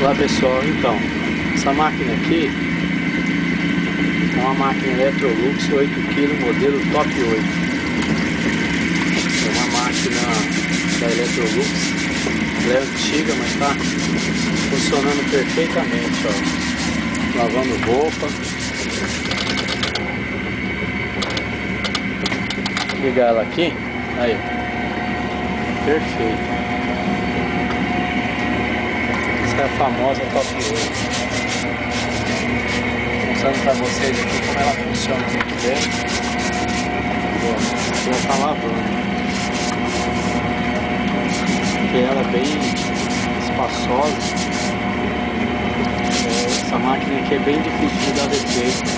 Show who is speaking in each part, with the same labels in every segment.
Speaker 1: Olá pessoal, então, essa máquina aqui é uma máquina Electrolux 8 kg, modelo Top 8. É uma máquina da Electrolux, ela é antiga, mas está funcionando perfeitamente, ó. Lavando roupa. Vou ligar ela aqui, aí, perfeito. Essa é a famosa Top 8. Mostrando para vocês aqui como ela funciona muito bem. Ela está lavando. Porque ela é bem espaçosa. Essa máquina aqui é bem difícil de dar defeito.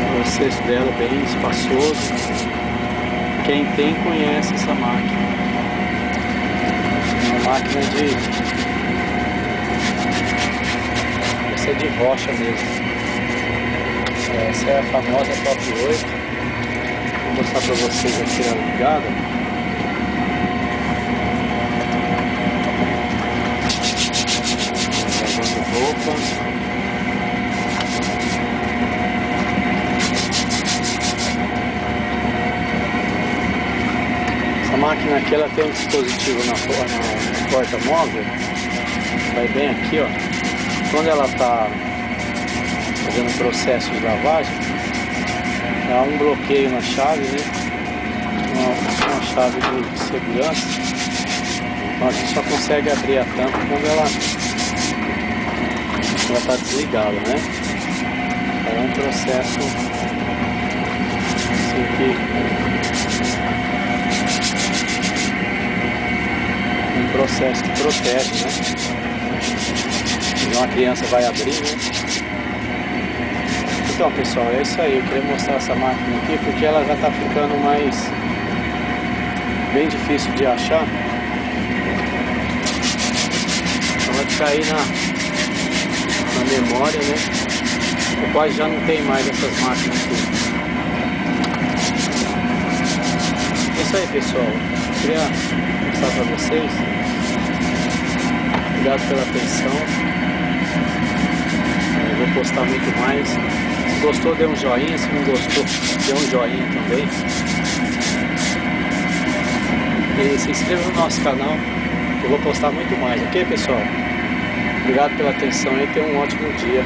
Speaker 1: O processo dela é bem espaçoso. Quem tem conhece essa máquina. Máquina essa é de rocha mesmo. Essa é a famosa Top 8. Vou mostrar para vocês aqui ela ligada. Lavando roupa. Essa máquina aqui ela tem um dispositivo na porta-móvel, vai bem aqui, ó. Quando ela está fazendo o processo de lavagem, há um bloqueio na chave, né? Uma chave de segurança. Então a gente só consegue abrir a tampa quando ela está desligada, né? É um processo assim que processo que protege, né? Uma criança vai abrir, né? Então pessoal, é isso aí. Eu queria mostrar essa máquina aqui porque ela já está ficando bem difícil de achar. Então vai ficar aí na memória, né? Quase já não tem mais essas máquinas aqui. É isso aí pessoal. Eu queria mostrar para vocês. Obrigado pela atenção. Eu vou postar muito mais. Se gostou, dê um joinha. Se não gostou, dê um joinha também. E se inscreva no nosso canal. Eu vou postar muito mais, ok pessoal? Obrigado pela atenção e tenha um ótimo dia.